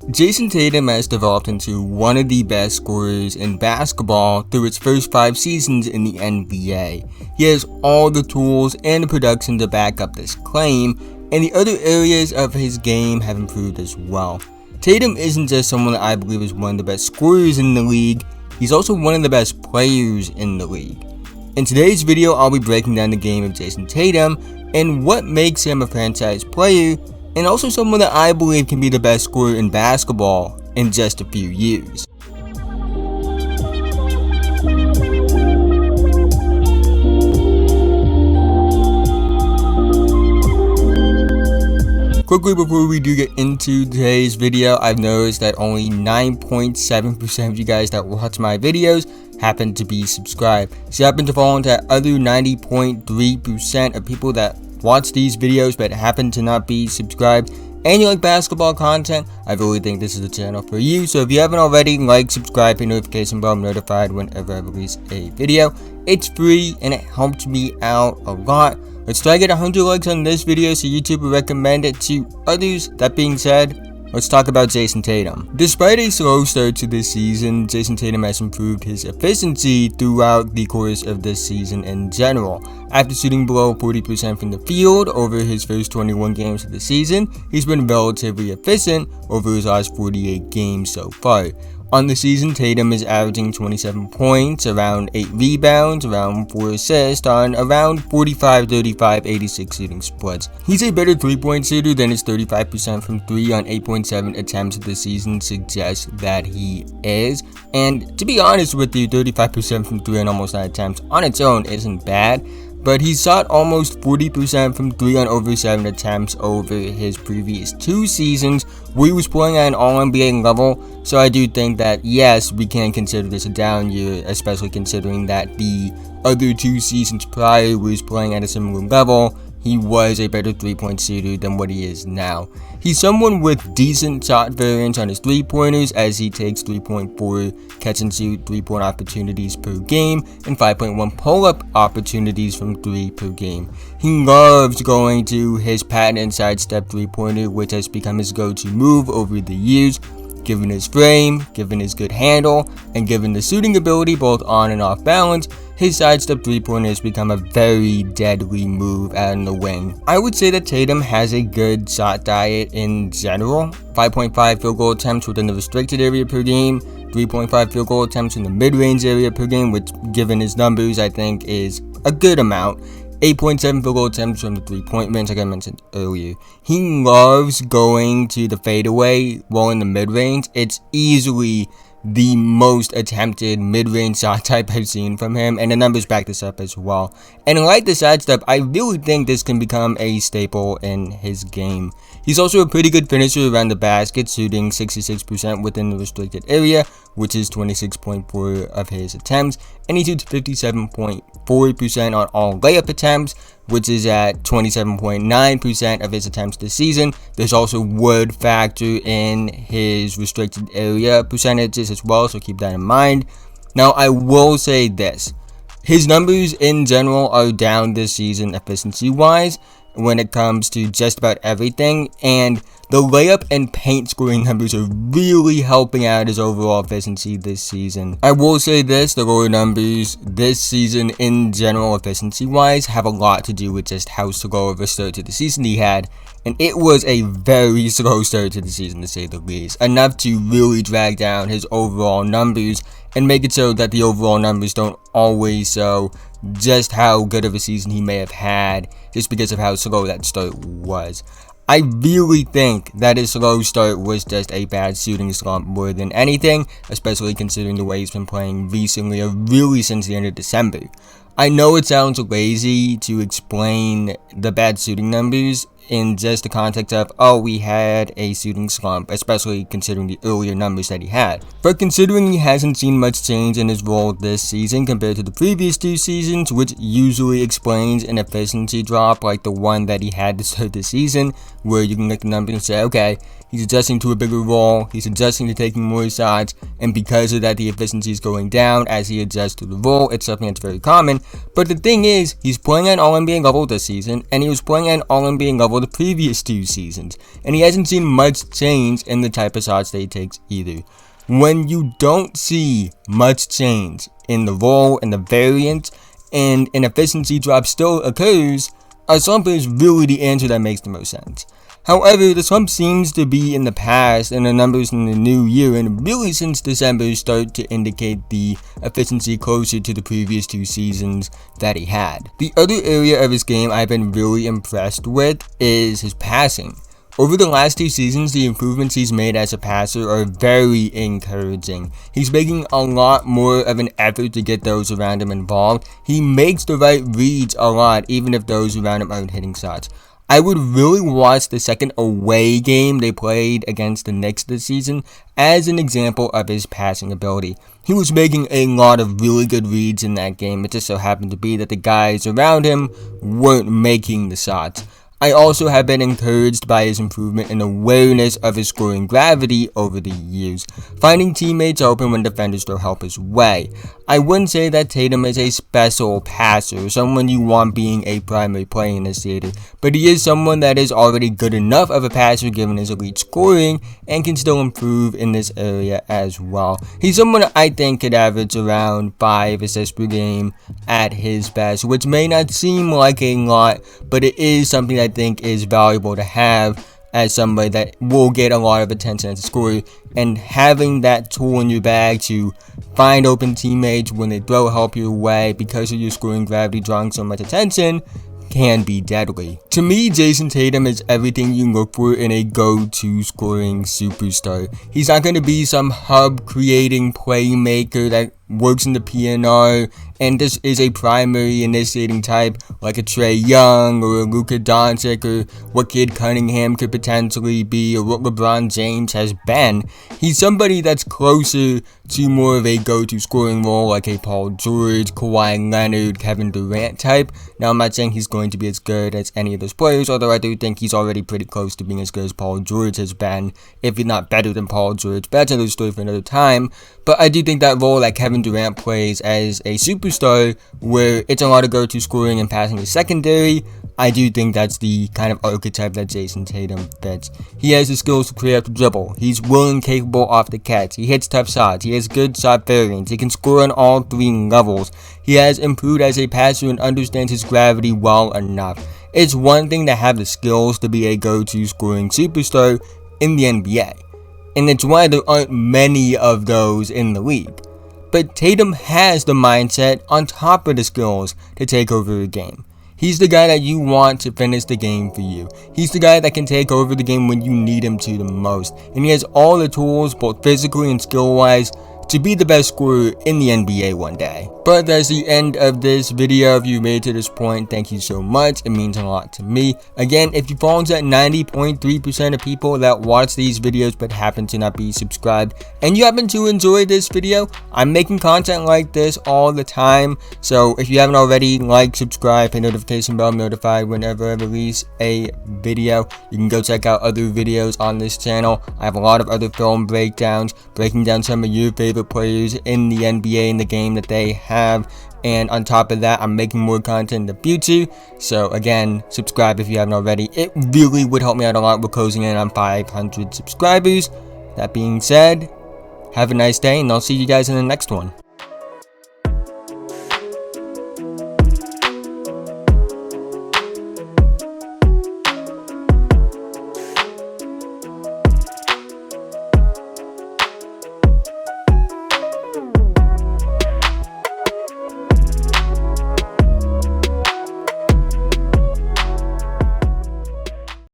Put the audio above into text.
Jayson Tatum has developed into one of the best scorers in basketball through its first 5 seasons in the NBA. He has all the tools and the production to back up this claim, and the other areas of his game have improved as well. Tatum isn't just someone that I believe is one of the best scorers in the league, he's also one of the best players in the league. In today's video, I'll be breaking down the game of Jayson Tatum and what makes him a franchise player, and also someone that I believe can be the best scorer in basketball in just a few years. Quickly before we do get into today's video, I've noticed that only 9.7% of you guys that watch my videos happen to be subscribed. So you happen to fall into that other 90.3% of people that watch these videos but happen to not be subscribed, and you like basketball content, I really think this is the channel for you. So if you haven't already, like, subscribe, hit notification bell, I'm notified whenever I release a video. It's free and it helps me out a lot. Let's try to get 100 likes on this video so YouTube will recommend it to others. That being said, let's talk about Jayson Tatum. Despite a slow start to this season, Jayson Tatum has improved his efficiency throughout the course of this season in general. After shooting below 40% from the field over his first 21 games of the season, he's been relatively efficient over his last 48 games so far. On the season, Tatum is averaging 27 points, around 8 rebounds, around 4 assists on around 45, 35, 86 shooting splits. He's a better 3-point shooter than his 35% from 3 on 8.7 attempts of the season suggests that he is. And to be honest with you, 35% from 3 on almost 9 attempts on its own isn't bad. But he shot almost 40% from 3 on over 7 attempts over his previous 2 seasons where he was playing at an all-NBA level. So I do think that yes, we can consider this a down year, especially considering that the other 2 seasons prior where he was playing at a similar level, he was a better 3-point shooter than what he is now. He's someone with decent shot variance on his 3-pointers as he takes 3.4 catch and shoot 3-point opportunities per game and 5.1 pull-up opportunities from 3 per game. He loves going to his patented sidestep 3-pointer, which has become his go-to move over the years. Given his frame, given his good handle, and given the shooting ability both on and off balance, his sidestep 3-pointer has become a very deadly move out in the wing. I would say that Tatum has a good shot diet in general. 5.5 field goal attempts within the restricted area per game, 3.5 field goal attempts in the mid-range area per game, which given his numbers I think is a good amount. 8.7 field goal attempts from the 3-point range, like I mentioned earlier. He loves going to the fadeaway while in the mid-range. It's easily the most attempted mid-range shot type I've seen from him, and the numbers back this up as well. And like the sidestep, I really think this can become a staple in his game. He's also a pretty good finisher around the basket, shooting 66% within the restricted area, which is 26.4 of his attempts, and he shoots 57.4% on all layup attempts, which is at 27.9% of his attempts this season. There's also would factor in his restricted area percentages as well, so keep that in mind. Now, I will say this. His numbers in general are down this season efficiency-wise when it comes to just about everything, and the layup and paint scoring numbers are really helping out his overall efficiency this season. I will say this, the lower numbers this season in general efficiency wise have a lot to do with just how slow of a start to the season he had, and it was a very slow start to the season to say the least, enough to really drag down his overall numbers and make it so that the overall numbers don't always show just how good of a season he may have had just because of how slow that start was. I really think that his slow start was just a bad shooting slump more than anything, especially considering the way he's been playing recently, or really since the end of December. I know it sounds lazy to explain the bad shooting numbers in just the context of, oh, we had a shooting slump, especially considering the earlier numbers that he had. But considering he hasn't seen much change in his role this season compared to the previous 2 seasons, which usually explains an efficiency drop like the one that he had to start the season, where you can look at the numbers and say, okay, he's adjusting to a bigger role, he's adjusting to taking more shots, and because of that the efficiency is going down as he adjusts to the role. It's something that's very common. But the thing is, he's playing at an All-NBA level this season, and he was playing at an All-NBA level for the previous 2 seasons, and he hasn't seen much change in the type of shots that he takes either. When you don't see much change in the role and the variance, and an efficiency drop still occurs, a slump is really the answer that makes the most sense. However, the slump seems to be in the past, and the numbers in the new year and really since December start to indicate the efficiency closer to the previous 2 seasons that he had. The other area of his game I've been really impressed with is his passing. Over the last 2 seasons, the improvements he's made as a passer are very encouraging. He's making a lot more of an effort to get those around him involved. He makes the right reads a lot, even if those around him aren't hitting shots. I would really watch the second away game they played against the Knicks this season as an example of his passing ability. He was making a lot of really good reads in that game. It just so happened to be that the guys around him weren't making the shots. I also have been encouraged by his improvement in awareness of his scoring gravity over the years, finding teammates open when defenders throw help his way. I wouldn't say that Tatum is a special passer, someone you want being a primary player in this theater, but he is someone that is already good enough of a passer given his elite scoring and can still improve in this area as well. He's someone I think could average around 5 assists per game at his best, which may not seem like a lot, but it is something I think is valuable to have as somebody that will get a lot of attention as a scorer, and having that tool in your bag to find open teammates when they throw help your way because of your scoring gravity drawing so much attention can be deadly. To me, Jayson Tatum is everything you look for in a go-to scoring superstar. He's not going to be some hub creating playmaker that works in the PNR and just is a primary initiating type like a Trae Young or a Luka Doncic or what Kid Cunningham could potentially be or what LeBron James has been. He's somebody that's closer to more of a go-to scoring role like a Paul George, Kawhi Leonard, Kevin Durant type. Now, I'm not saying he's going to be as good as any of those players, although I do think he's already pretty close to being as good as Paul George has been, if he's not better than Paul George. But that's another story for another time. But I do think that role that Kevin Durant plays as a superstar, where it's a lot of go-to scoring and passing is secondary, I do think that's the kind of archetype that Jayson Tatum fits. He has the skills to create up the dribble. He's willing and capable off the catch. He hits tough shots. He has good shot variance. He can score on all 3 levels. He has improved as a passer and understands his gravity well enough. It's one thing to have the skills to be a go-to scoring superstar in the NBA, and it's why there aren't many of those in the league. But Tatum has the mindset on top of the skills to take over a game. He's the guy that you want to finish the game for you. He's the guy that can take over the game when you need him to the most. And he has all the tools, both physically and skill-wise, to be the best scorer in the NBA one day. But that's the end of this video. If you made it to this point, thank you so much. It means a lot to me. Again, if you fall into that 90.3% of people that watch these videos but happen to not be subscribed, and you happen to enjoy this video, I'm making content like this all the time. So if you haven't already, like, subscribe, hit notification bell, notified whenever I release a video. You can go check out other videos on this channel. I have a lot of other film breakdowns, breaking down some of your favorite players in the NBA and the game that they have. And on top of that, I'm making more content in the future. So again, subscribe if you haven't already. It really would help me out a lot. We're closing in on 500 subscribers. That being said, have a nice day, and I'll see you guys in the next one.